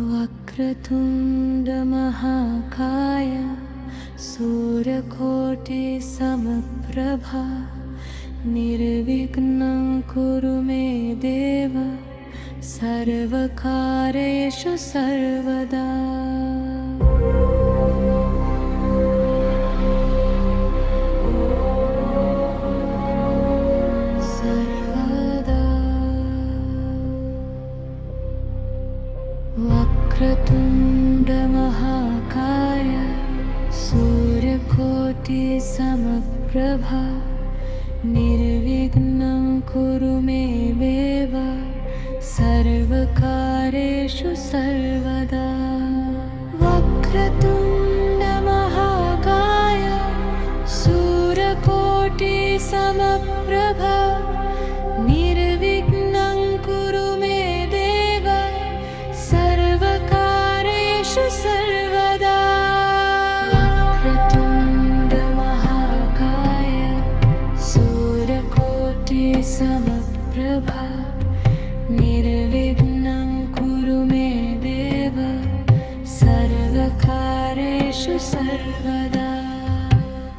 वक्रतुण्डमहाकाय सूर्यकोटिसमप्रभा निर्विघ्नं कुरु मे देव सर्वकार्येषु सर्वदा। वक्रतुण्डमहाकाय सूर्यकोटिसमप्रभा निर्विघ्नं कुरु मे देव सर्वकार्येषु सर्वदा। वक्रतुण्डमहाकाय सूर्यकोटिसमप्रभा निर्विघ्नं कुरु मे देव सर्वकार्येषु सर्वदा। वक्रतुण्डमहाकाय सूर्यकोटिसमप्रभा निर्विघ्नं कुरु मे देव सर्वकार्येषु सर्वदा।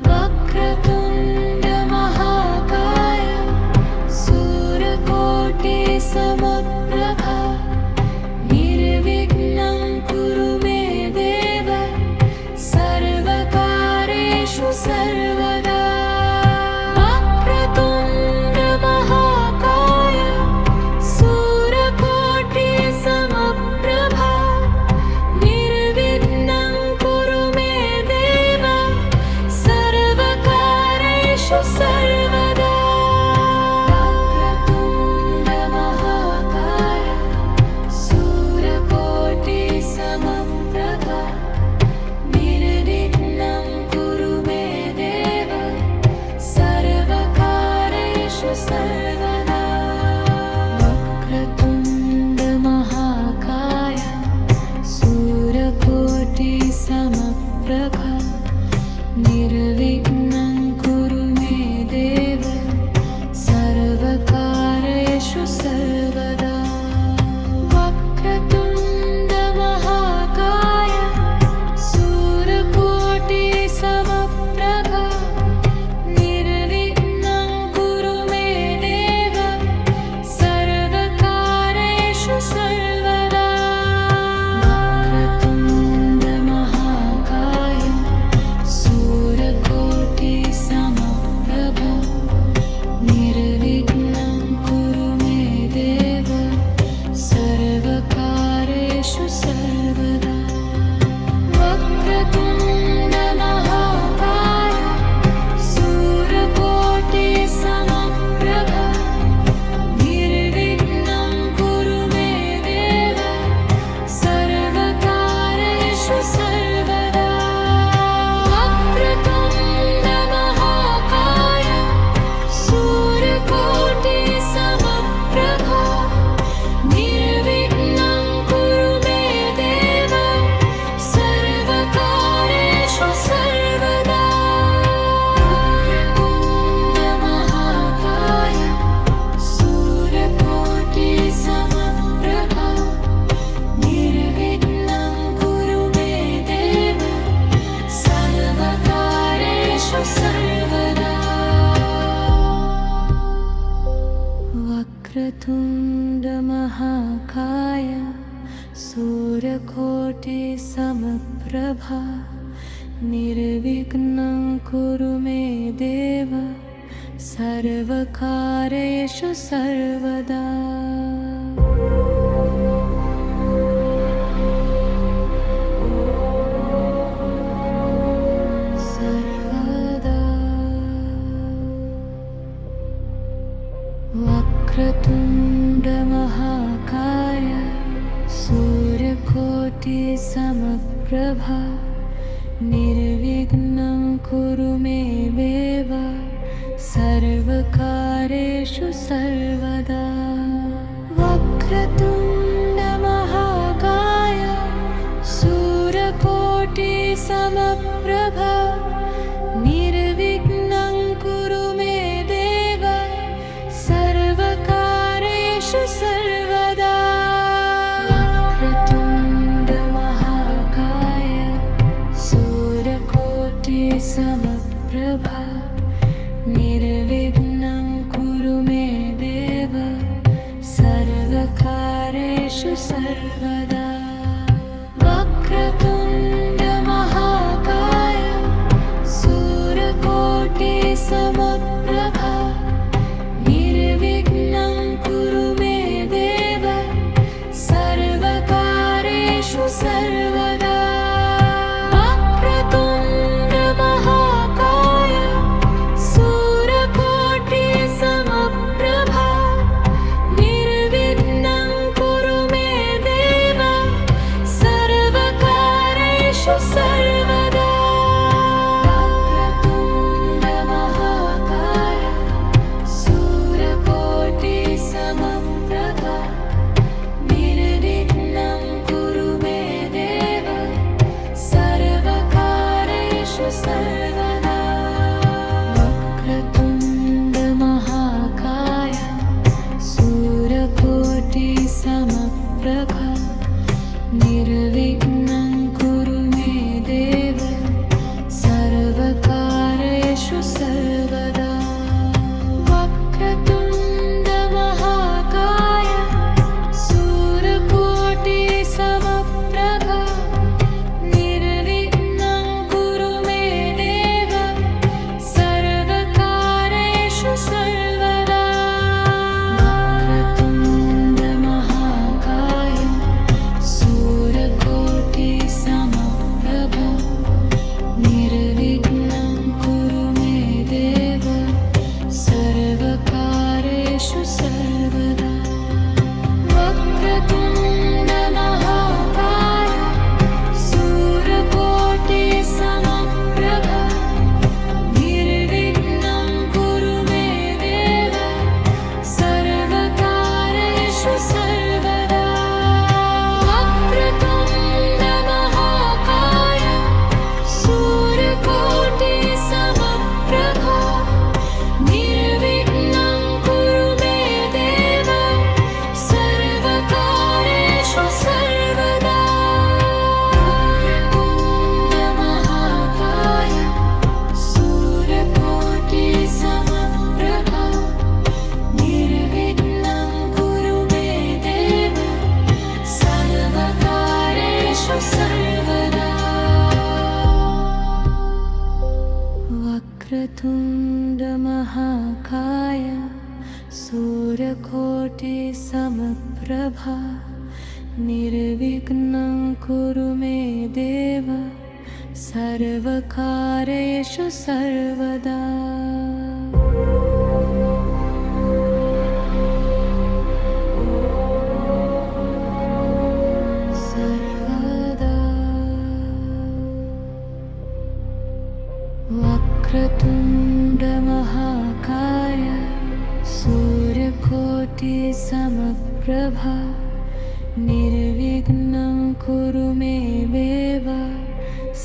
वक्रतुण्डमहाकाय सूर्यकोटिसमप्रभा निर्विघ्नं कुरु मे देव सर्वकार्येषु सर्वदा। वक्रतुण्डमहाकाय सूर्यकोटिसमप्रभा निर्विघ्नं कुरु मे देव सर्वकार्येषु सर्वदा। वक्रतुण्डमहाकाय सूर्यकोटिसमप्रभा निर्विघ्नं कुरु मे देव सर्वकार्येषु सर्वदा। वक्रतुण्डमहाकाय सूर्यकोटिसमप्रभा निर्विघ्नं कुरु मे देव सर्वकार्येषु सर्वदा। वक्रतुण्डमहाकाय सूर्यकोटिसमप्रभा निर्विघ्नं कुरु मे देव सर्वकार्येषु सर्वदा। वक्रतुण्डमहाकाय सूर्यकोटिसमप्रभा निर्विघ्नं कुरु मे देव सर्वकार्येषु सर्वदा। वक्रतुण्डमहाकाय सूर्यकोटिसमप्रभा निर्विघ्नं कुरु मे देव सर्वकार्येषु सर्वदा। वक्रतुण्डमहाकाय सूर्यकोटिसमप्रभा निर्विघ्नं कुरु मे देव सर्वकार्येषु सर्वदा। वक्रतुण्डमहाकाय सूर्यकोटिसमप्रभा निर्विघ्नं कुरु मे देव सर्वकार्येषु सर्वदा। वक्रतुण्डमहाकाय सूर्यकोटिसमप्रभा निर्विघ्नं कुरु मे देव सर्वकार्येषु सर्वदा। वक्रतुण्डमहाकाय सूर्यकोटिसमप्रभा निर्विघ्नं कुरु मे देव सर्वकार्येषु सर्वदा। वक्रतुण्डमहाकाय सूर्यकोटिसमप्रभा निर्विघ्नं कुरु मे देव सर्वकार्येषु सर्वदा। वक्रतुण्ड सर्वदा वक्रतुण्ड महाकाय सूर्यकोटि समप्रभा निर्विघ्नं कुरु मे देव सर्वकार्येषु सर्वदा वक्रतुण्ड महाकाय सूर्यकोटि समप्रभा निर्विघ्नं कुरु मे देव सर्वकार्येषु सर्वदा वक्रतुण्ड महाकाय सूर्यकोटि समप्रभा निर्विघ्नं कुरु मे देव सर्वकार्येषु सर्वदा वक्रतुण्ड महाकाय सूर्यकोटि समप्रभा निर्विघ्नं कुरु मे देव सर्वकार्येषु सर्वदा वक्रतुण्ड महाकाय सूर्यकोटि समप्रभा निर्विघ्नं कुरु मे देव सर्वकार्येषु सर्वदा वक्रतुण्ड महाकाय सूर्यकोटि समप्रभा निर्विघ्नं कुरु मे देव सर्वकार्येषु सर्वदा वक्रतुण्ड महाकाय सूर्यकोटि समप्रभा निर्विघ्नं कुरु मे देव सर्वकार्येषु सर्वदा वक्रतुण्ड महाकाय सूर्यकोटि समप्रभा निर्विघ्नं कुरु मे देव सर्वकार्येषु सर्वदा वक्रतुण्ड महाकाय सूर्यकोटि समप्रभा निर्विघ्नं कुरु मे देव सर्वकार्येषु सर्वदा वक्रतुण्ड महाकाय सूर्यकोटि समप्रभा निर्विघ्नं कुरु मे देव सर्वकार्येषु सर्वदा सर्वदा वक्रतुण्ड महाकाय सूर्यकोटि समप्रभा निर्विघ्नं कुरु मे देव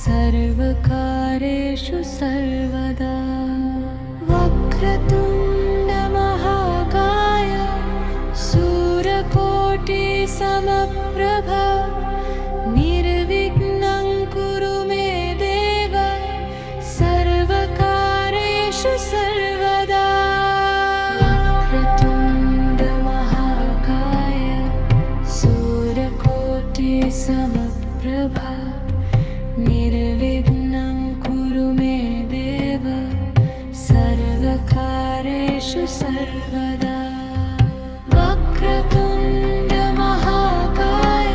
सर्वकार्येषु सर्वदा वक्रतुण्ड महाकाय सूर्यकोटि समप्रभा निर्विघ्नं कुरु मे देव सर्वकार्येषु सर्वदा वक्रतुण्ड महाकाय सूर्यकोटि समप्रभा निर्विघ्नं कुरु मे देव सर्वकार्येषु सर्वदा वक्रतुण्ड महाकाय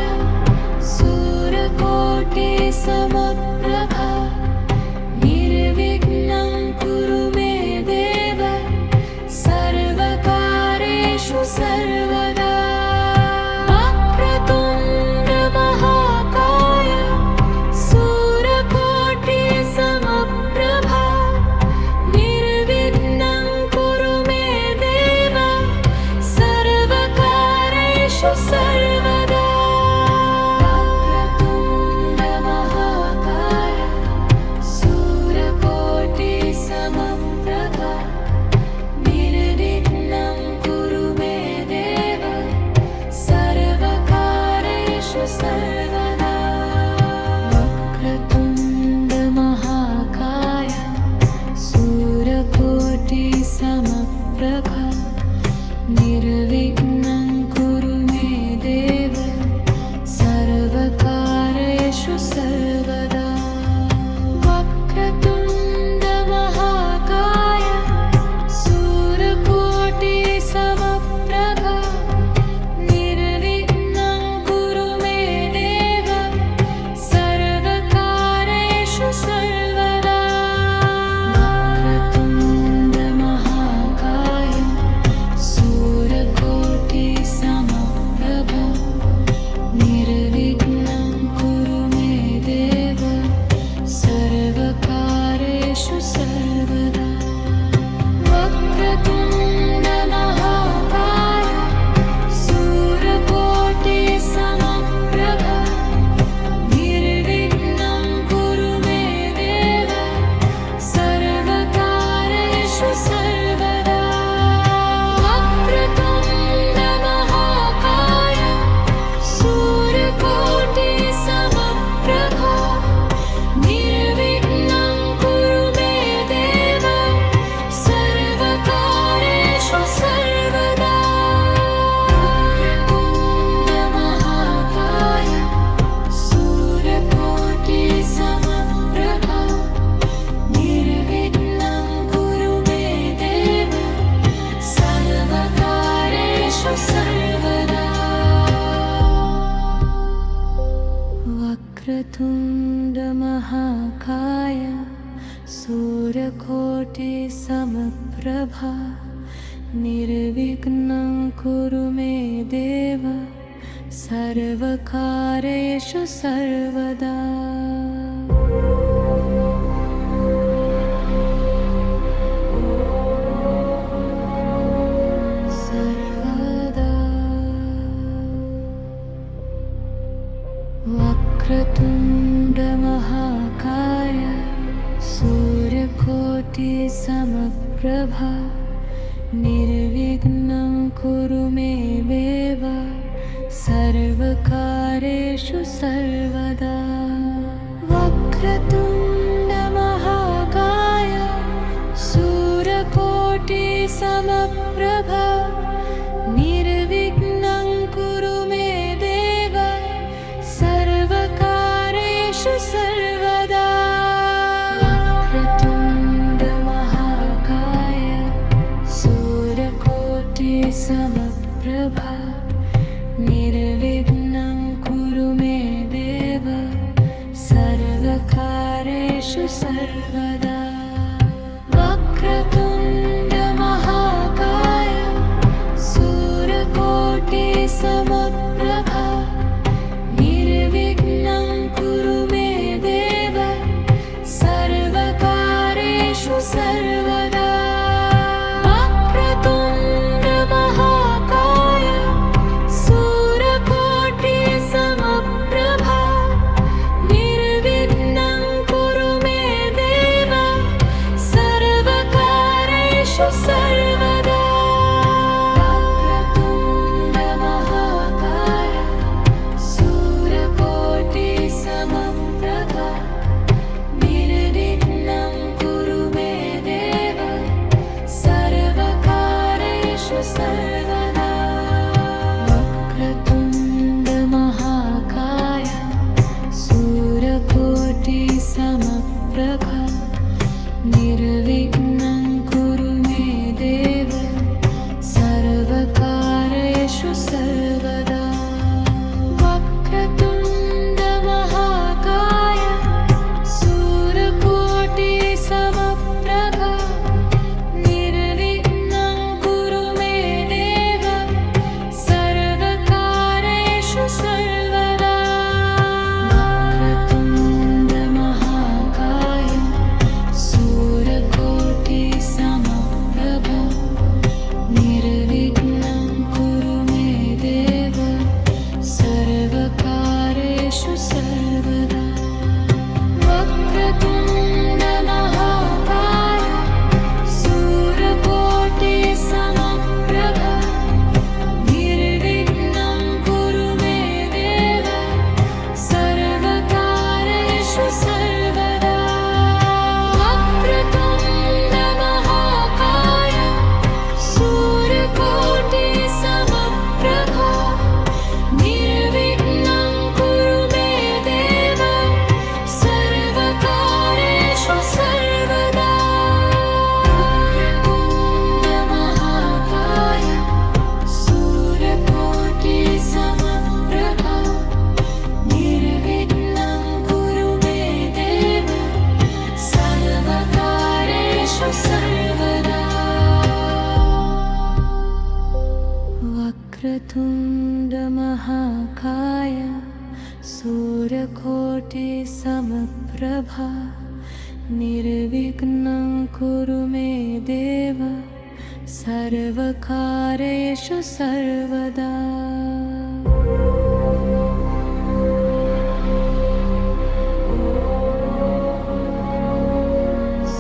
सूर्यकोटि समप्रभा निर्विघ्नं कुरु मे देव सर्वकार्येषु सर्वदा वक्रतुण्ड महाकाय सूर्यकोटि समप्रभा निर्विघ्नं कुरु मे देव वक्रतुण्ड महाकाय सूर्यकोटि समप्रभा निर्विघ्नं कुरु मे देव सर्वकार्येषु सर्वदा। वक्रतुण्ड महाकाय सूर्यकोटि समप्रभा निर्विघ्नं कुरु मे देव सर्वकार्येषु सर्वदा। वक्रतुण्ड महाकाय सूर्यकोटि समप्रभा निर्विघ्नं कुरु मे देव सर्वकार्येषु सर्वदा। वक्रतुण्ड महाकाय सूर्यकोटि समप्रभा निर्विघ्नं कुरु मे देव सर्वकार्येषु सर्वदा। वक्रतुण्ड महाकाय सूर्यकोटि समप्रभा निर्विघ्नं कुरु मे देव सर्वकार्येषु सर्वदा। वक्रतुण्ड महाकाय सूर्यकोटि समप्रभा निर्विघ्नं कुरु मे देव सर्वकार्येषु सर्वदा। वक्रतुण्ड महाकाय सूर्यकोटि समप्रभा निर्विघ्नं कुरु मे देव सर्वकार्येषु सर्वदा। वक्रतुण्ड महाकाय सूर्यकोटि समप्रभा निर्विघ्नं कुरु मे देव सर्वकार्येषु सर्वदा। वक्रतुण्ड महाकाय सूर्यकोटि समप्रभा निर्विघ्नं कुरु मे देव सर्वकार्येषु सर्वदा। वक्रतुण्ड महाकाय सूर्यकोटि समप्रभा निर्विघ्नं कुरु मे देव सर्वकार्येषु सर्वदा। वक्रतुण्ड महाकाय सूर्यकोटि समप्रभा निर्विघ्नं कुरु मे देव सर्वकार्येषु सर्वदा। वक्रतुण्ड महाकाय सूर्यकोटि समप्रभा निर्विघ्नं कुरु मे देव सर्वकार्येषु सर्वदा। वक्रतुण्ड महाकाय सूर्यकोटि समप्रभा निर्विघ्नं कुरु मे देव सर्वकार्येषु सर्वदा। वक्रतुण्ड महाकाय सूर्यकोटि समप्रभा निर्विघ्नं कुरु मे देव सर्वकार्येषु सर्वदा।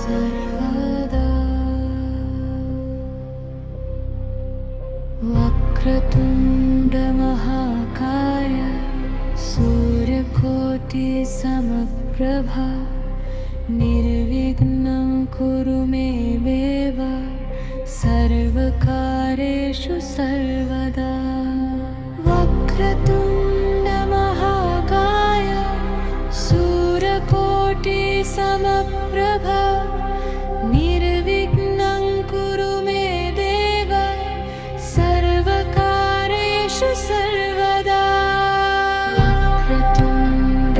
सर्वदा। वक्रतुण्ड महाकाय सूर्यकोटि समप्रभा निर्विघ्नं कुरु मे देव सर्वकार्येषु सर्वदा। वक्रतुण्ड महाकाय सूर्यकोटि समप्रभा निर्विघ्नं कुरु मे देव सर्वकार्येषु सर्वदा। वक्रतुण्ड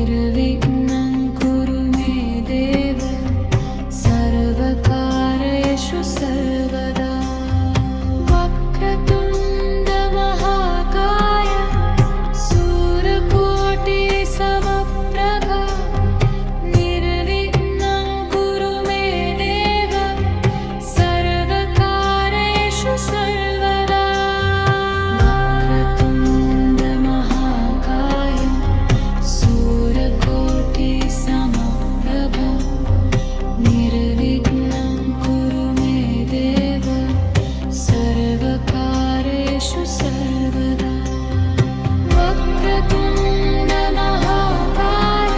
निर्विघ्नं कुरु मे देव सर्वकार्येषु सर्वदा वक्रतुण्ड महाकाय सूर्यकोटिसमप्रभा निर्विघ्नं कुरु मे देव सर्वकार्येषु सर्वदा वक्रतुण्ड महाकाय सूर्यकोटिसमप्रभा निर्विघ्नं कुरु मे देव सर्वकार्येषु सर्वदा वक्रतुण्ड महाकाय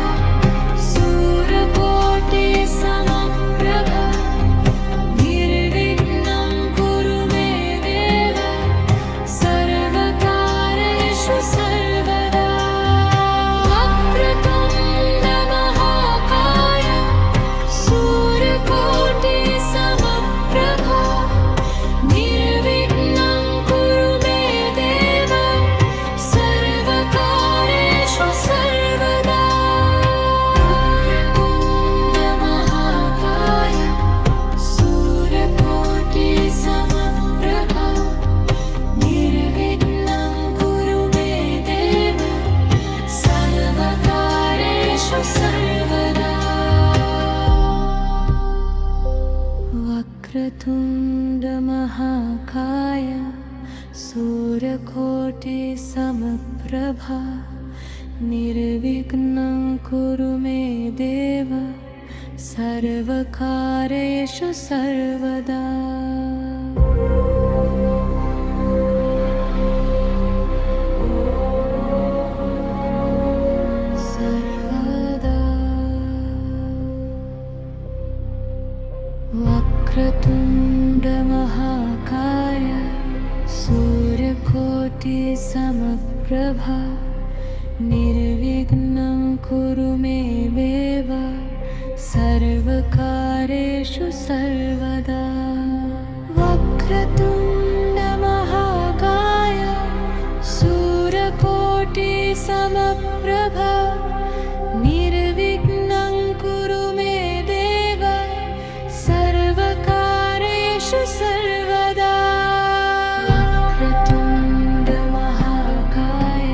सूर्यकोटिसमप्रभा निर्विघ्नं कुरु मे देव सर्वकार्येषु सर्वदा वक्रतुण्ड महाकाय सूर्यकोटिसमप्रभा निर्विघ्नं कुरु मे देव सर्वकार्येषु सर्वदा वक्रतुण्ड महाकाय सूर्यकोटिसमप्रभा निर्विघ्नं कुरु मे देव सर्वकार्येषु सर्वदा वक्रतुण्ड महाकाय सूर्यकोटिसमप्रभा निर्विघ्नं कुरु मे देव सर्वकार्येषु सर्वदा सर्वदा वक्रतुण्ड महाकाय सूर्यकोटिसमप्रभा निर्विघ्नं कुरु मे देव सर्वकार्येषु सर्वदा वक्रतुण्ड महाकाय सूर्यकोटिसमप्रभा निर्विघ्नं कुरु मे देव सर्वकार्येषु सर्वदा वक्रतुण्ड महाकाय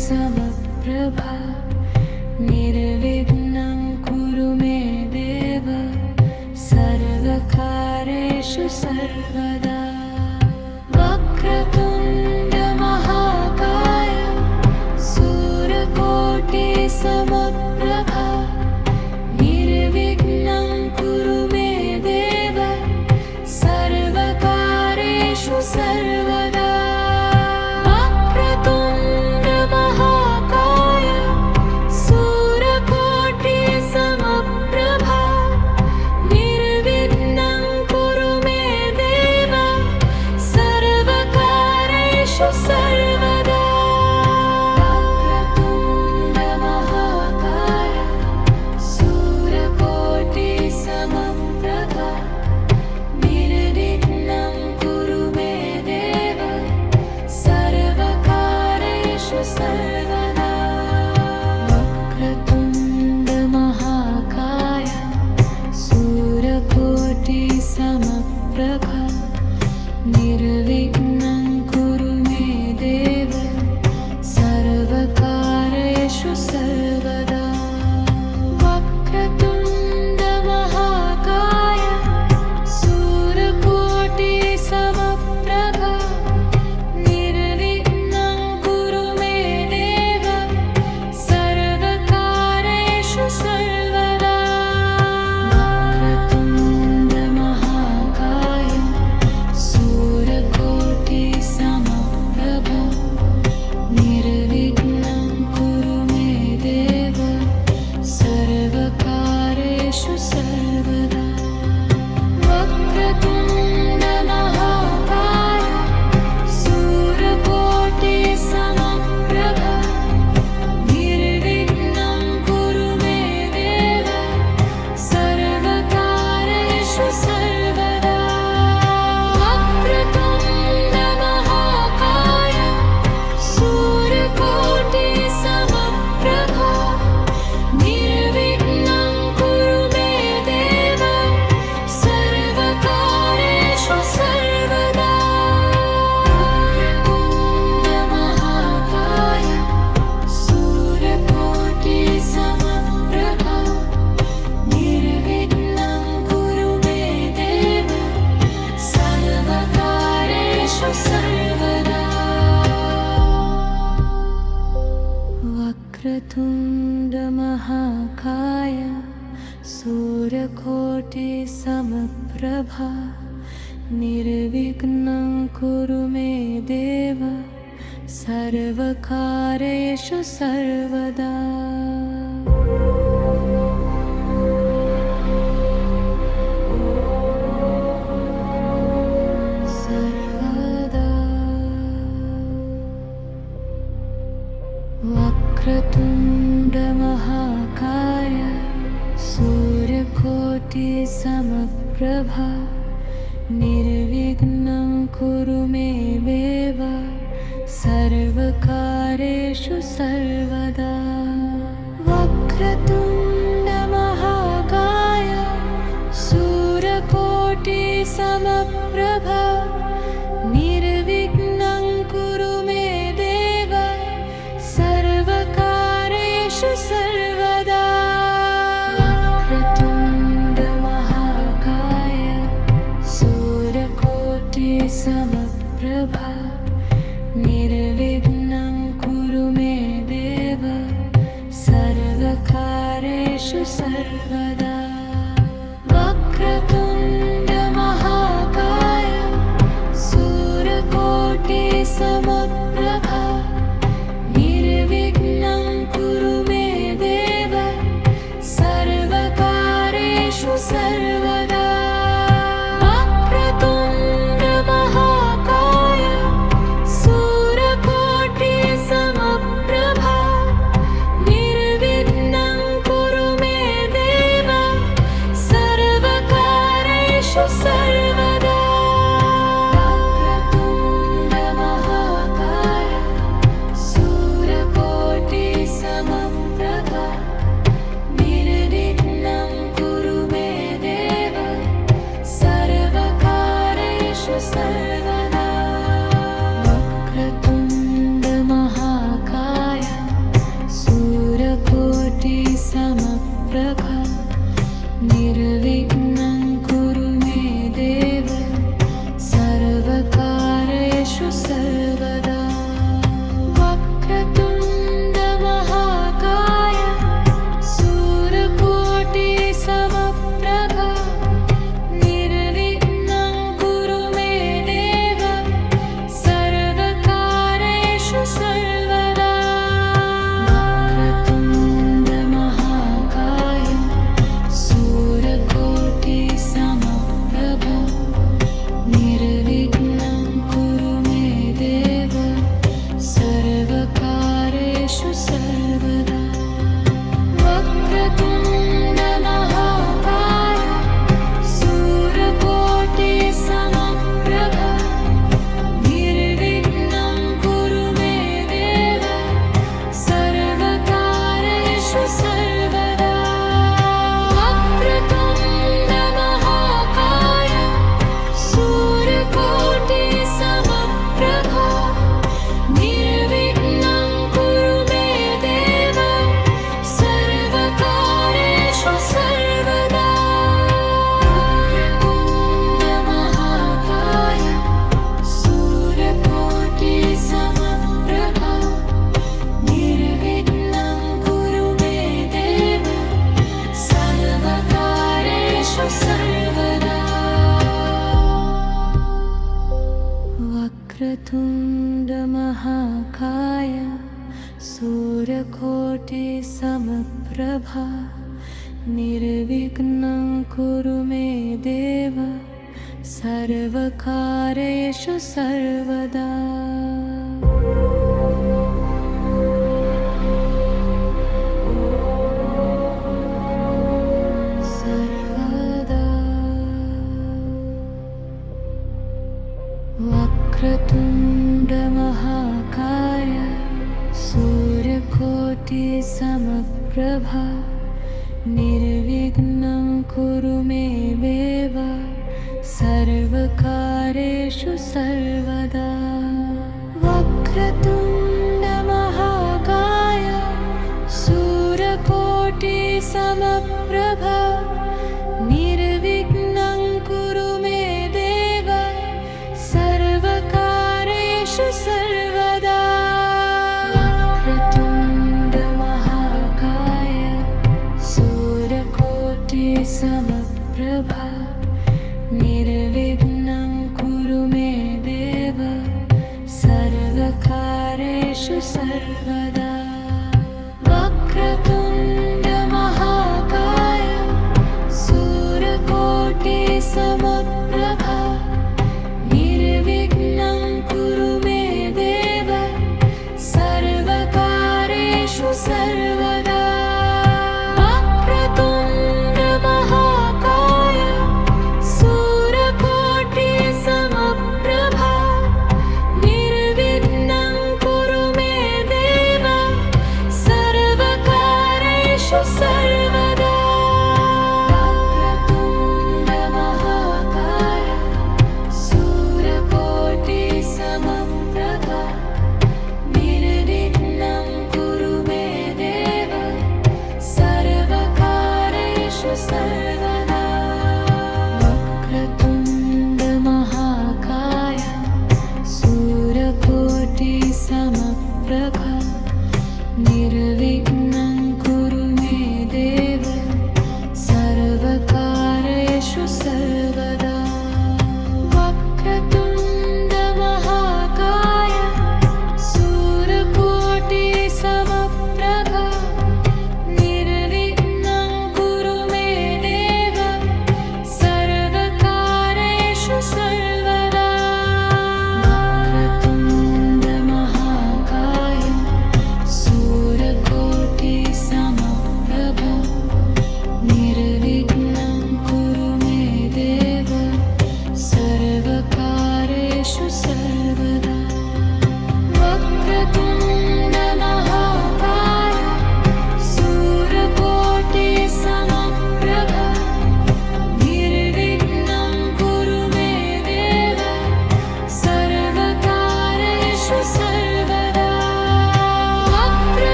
सूर्यकोटिसमप्रभा निर्विघ्नं कुरु मे देव सर्वकार्येषु सर्वदा वक्रतुण्ड महाकाय सूर्यकोटिसमप्रभा निर्विघ्नं कुरु मे देव सर्वकार्येषु सर्वदा वक्रतुण्ड महाकाय सूर्यकोटिसमप्रभा निर्विघ्नं कुरु मे देव सर्वकार्येषु सर्वदा वक्रतुण्ड महाकाय वक्रतुण्ड महाकाय सूर्यकोटि समप्रभा निर्विघ्नं कुरु मे देव सर्वकार्येषु सर्वदा। वक्रतुण्ड महाकाय सूर्यकोटि समप्रभा निर्विघ्नं कुरु मे देव सर्वकार्येषु सर्वदा। वक्रतुण्ड महाकाय सूर्यकोटि समप्रभा निर्विघ्नं कुरु मे देव सर्वकार्येषु सर्वदा। वक्रतुण्ड महाकाय सूर्यकोटि समप्रभा निर्विघ्नं कुरु मे देव सर्वकार्येषु सर्वदा। वक्रतुण्ड महाकाय सूर्यकोटि समप्रभा निर्विघ्नं कुरु मे देव सर्वकार्येषु सर्वदा। वक्रतुण्ड महाकाय सूर्यकोटि समप्रभा निर्विघ्नं कुरु मे देव सर्वकार्येषु सर्वदा। वक्रतुण्ड महाकाय सूर्यकोटि समप्रभा निर्विघ्नं कुरु मे देव सर्वकार्येषु सर्वदा। वक्रतुण्ड महाकाय सूर्यकोटि समप्रभा निर्विघ्नं कुरु मे देव सर्वकार्येषु सर्वदा। वक्रतुण्ड महाकाय सूर्यकोटि समप्रभा निर्विघ्नं कुरु मे देव सर्वकार्येषु सर्वदा। वक्रतुण्ड महाकाय सूर्यकोटि समप्रभा निर्विघ्नं कुरु मे देव सर्वकार्येषु सर्वदा। वक्रतुण्ड महाकाय सूर्यकोटि समप्रभा निर्विघ्नं कुरु मे देव सर्वकार्येषु सर्वदा। वक्रतुण्ड महाकाय सूर्यकोटि समप्रभा निर्विघ्नं कुरु मे देव सर्वकार्येषु सर्वदा। वक्रतुण्ड महाकाय सूर्यकोटि समप्रभा निर्विघ्नं कुरु मे देव सर्वकार्येषु सर्वदा। वक्रतुण्ड महाकाय सूर्यकोटि समप्रभा निर्विघ्नं कुरु मे देव सर्वकार्येषु सर्वदा। सर्वदा। वक्रतुण्ड महाकाय सूर्यकोटि समप्रभा निर्विघ्नं कुरु मे देव सर्वकार्येषु सर्वदा। वक्रतुण्ड महाकाय सूर्यकोटि समप्रभा निर्विघ्नं कुरु मे देव सर्वकार्येषु सर्वदा। वक्रतुण्ड सर्वदा वक्रतुण्ड महाकाय सूर्यकोटि समप्रभा निर्विघ्नं कुरु मे देव सर्वकार्येषु सर्वदा वक्रतुण्ड महाकाय सूर्यकोटि समप्रभा निर्विघ्नं कुरु मे देव सर्वकार्येषु सर्वदा वक्रतुण्ड महाकाय सूर्यकोटि समप्रभा निर्विघ्नं कुरु मे देव सर्वकार्येषु सर्वदा वक्रतुण्ड महाकाय सूर्यकोटि समप्रभा निर्विघ्नं कुरु मे देव सर्वकार्येषु सर्वदा वक्रतुण्ड महाकाय सूर्यकोटि समप्रभा निर्विघ्नं कुरु मे देव सर्वकार्येषु सर्वदा वक्रतुण्ड महाकाय सूर्यकोटि समप्रभा निर्विघ्नं कुरु मे देव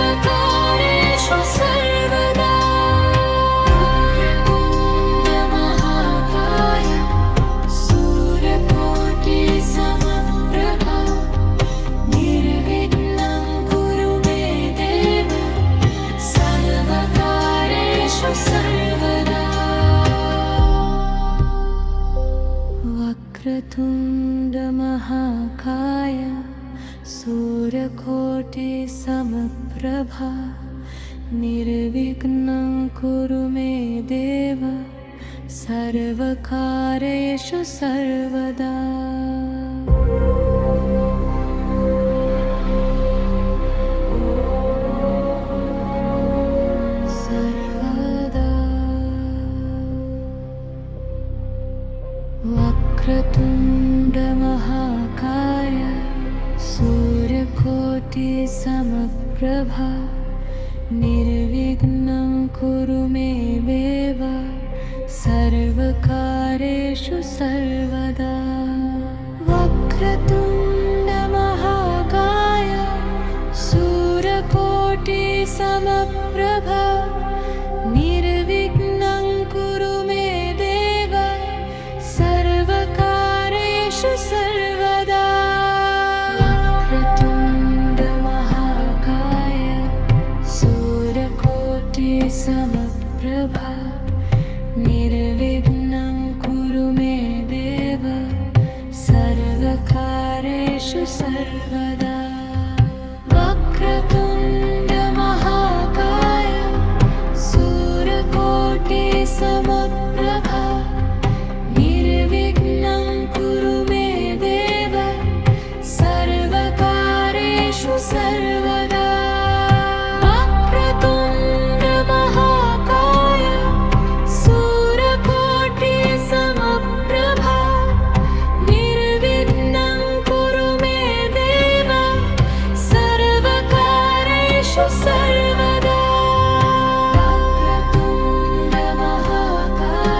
सर्वकार्येषु सर्वदा वक्रतुण्ड महाकाय सूर्यकोटि समप्रभा निर्विघ्नं कुरु मे देव सर्वकार्येषु सर्वदा वक्रतुण्ड महाकाय सूर्यकोटि समप्रभा निर्विघ्नं कुरु मे देव सर्वकार्येषु सर्वदा वक्रतुण्ड महाकाय सूर्यकोटि समप्रभा निर्विघ्नं कुरु मे देव सर्वकार्येषु सर्वदा सर्वदा वक्रतुण्ड महाकाय सूर्यकोटि समप्रभा निर्विघ्नं कुरु मे देव सर्वकार्येषु सर्वदा वक्रतुण्ड महाकाय सूर्यकोटि समप्रभा निर्विघ्नं कुरु मे देव सर्वकार्येषु सर्वदा वक्रतुण्ड महाकाय सूर्यकोटि समप्रभा निर्विघ्नं कुरु मे देव सर्वकार्येषु सर्वदा वक्रतुण्ड महाकाय सूर्यकोटि समप्रभा निर्विघ्नं कुरु मे देव सर्वकार्येषु सर्वदा वक्रतुण्ड महाकाय सूर्यकोटि समप्रभा निर्विघ्नं कुरु मे देव सर्वकार्येषु सर्वदा वक्रतुण्ड महाकाय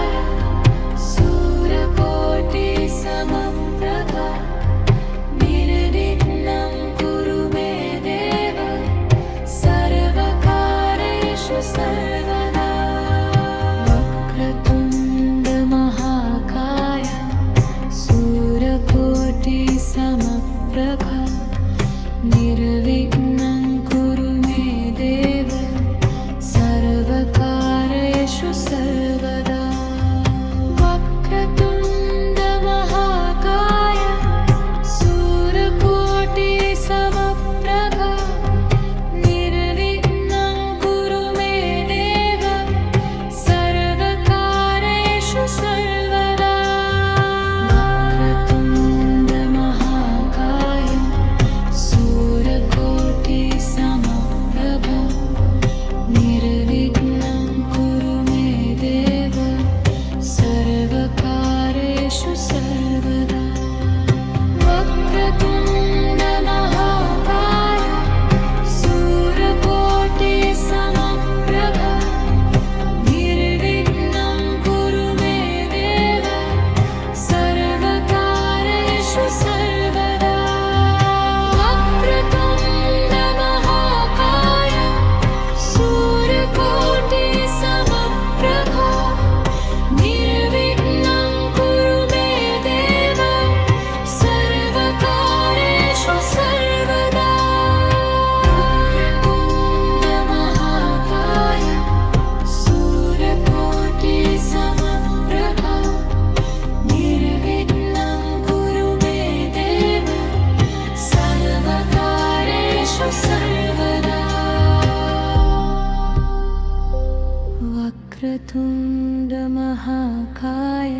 वक्रतुण्डमहाकाय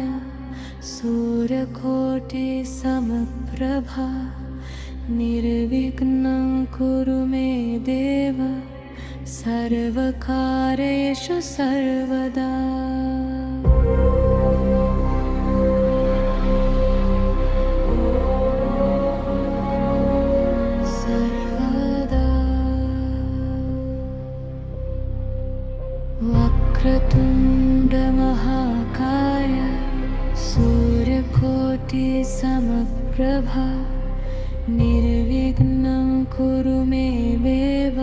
सूर्यकोटिसमप्रभा निर्विघ्नं कुरु मे देव सर्वकार्येषु सर्वदा। वक्रतुण्डमहाकाय सूर्यकोटिसमप्रभा निर्विघ्नं कुरु मे देव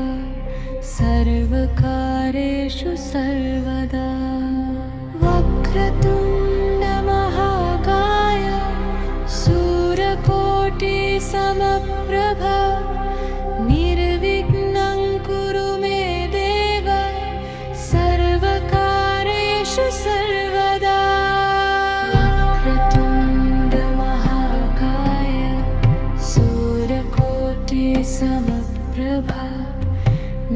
सर्वकार्येषु सर्वदा। वक्रतुण्डमहाकाय सूर्यकोटिसमप्रभा निर्विघ्नं कुरु मे देव सर्वकार्येषु सर्वदा। वक्रतुण्डमहाकाय सूर्यकोटिसमप्रभा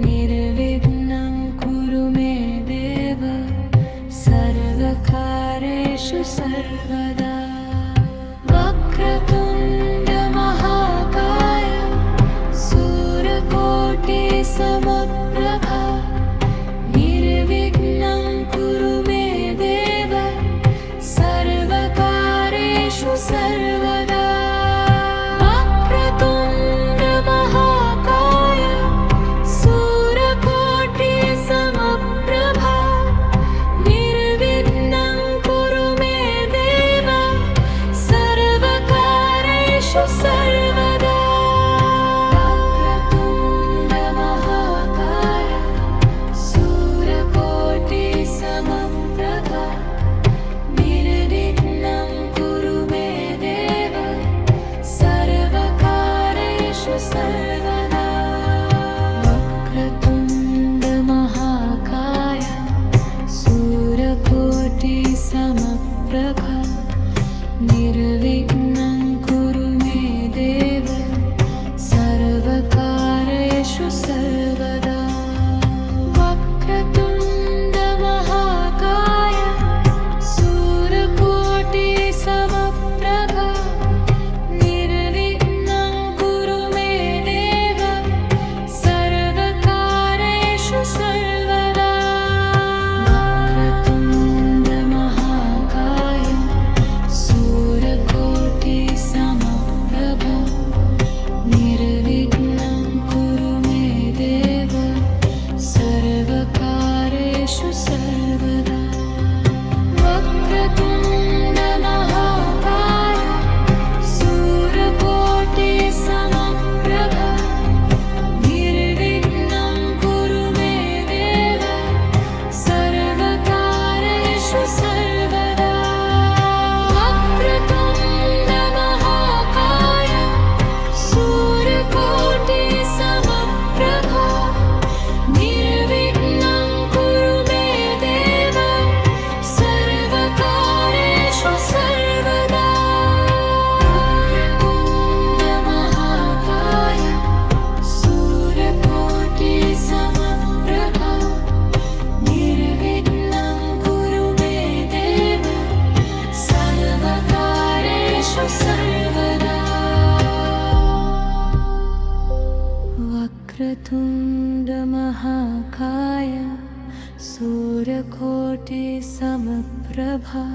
निर्विघ्नं कुरु मे देव सर्वकार्येषु सर्वदा। वक्रतुण्डमहाकाय सूर्यकोटिसमप्रभा निर्विघ्नं कुरु मे देव सर्वकार्येषु सर्वदा। वक्रतुण्डमहाकाय सूर्यकोटिसमप्रभा निर्विघ्नं कुरु मे देव सर्वकार्येषु सर्वदा। वक्रतुण्डमहाकाय सूर्यकोटिसमप्रभा निर्विघ्नं कुरु मे देव सर्वकार्येषु सर्वदा। वक्रतुण्डमहाकाय सूर्यकोटिसमप्रभा निर्विघ्नं कुरु मे देव सर्वकार्येषु सर्वदा। वक्रतुण्डमहाकाय सूर्यकोटिसमप्रभा निर्विघ्नं कुरु मे देव सर्वकार्येषु सर्वदा। वक्रतुण्डमहाकाय सूर्यकोटिसमप्रभा निर्विघ्नं कुरु मे देव सर्वकार्येषु सर्वदा। वक्रतुण्डमहाकाय सूर्यकोटिसमप्रभा निर्विघ्नं कुरु मे देव सर्वकार्येषु सर्वदा। वक्रतुण्डमहाकाय सूर्यकोटिसमप्रभा निर्विघ्नं कुरु मे देव सर्वकार्येषु सर्वदा। वक्रतुण्डमहाकाय सूर्यकोटिसमप्रभा निर्विघ्नं कुरु मे देव सर्वकार्येषु सर्वदा। वक्रतुण्डमहाकाय सूर्यकोटिसमप्रभा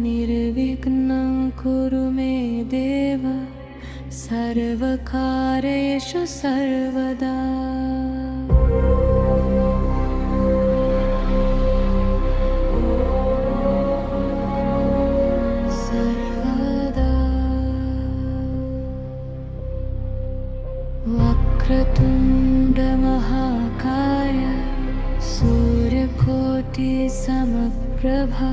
निर्विघ्नं कुरु मे देव सर्वकार्येषु सर्वदा। सर्वदा। वक्रतुण्डमहाकाय सूर्यकोटिसमप्रभा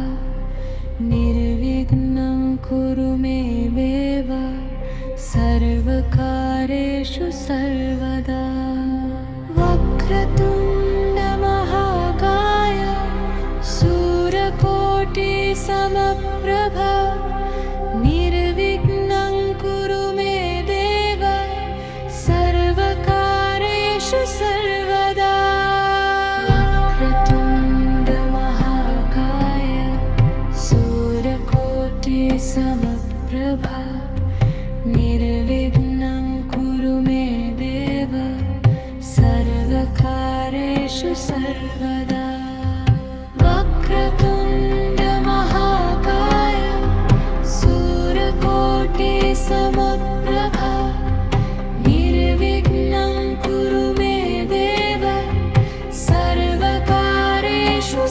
निर्विघ्नं कुरु मे देव सर्वकार्येषु सर्वदा। वक्रतुण्डमहाकाय सूर्यकोटिसमप्रभा निर्विघ्नं कुरु मे देव सर्वकार्येषु सर्वदा। वक्रतुण्ड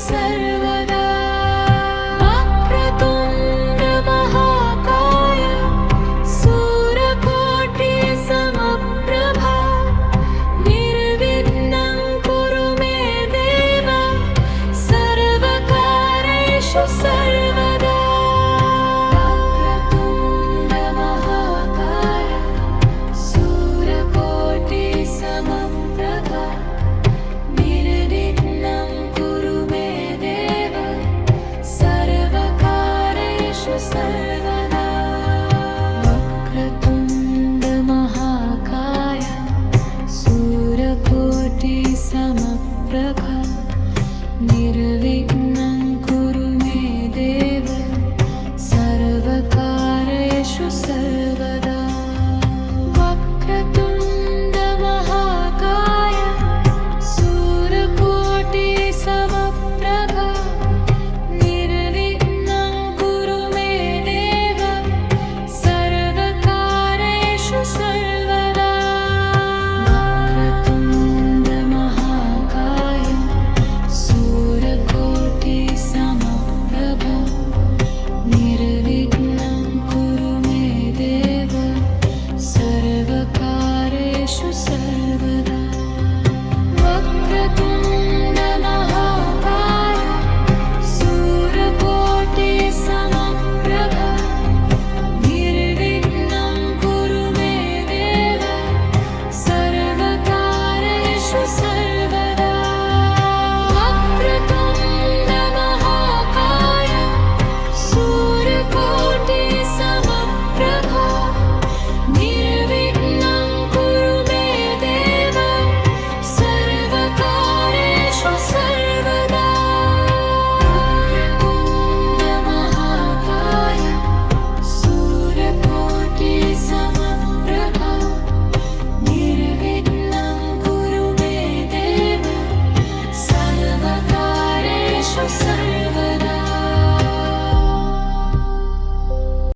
सर्वदा वक्रतुण्ड महाकाय सूर्यकोटि समप्रभा निर्विघ्नं कुरु मे देव सर्वकार्येषु सर्वदा वक्रतुण्ड महाकाय सूर्यकोटि समप्रभा निर्विघ्नं कुरु मे देव सर्वकार्येषु सर्वदा वक्रतुण्ड महाकाय सूर्यकोटि समप्रभा निर्विघ्नं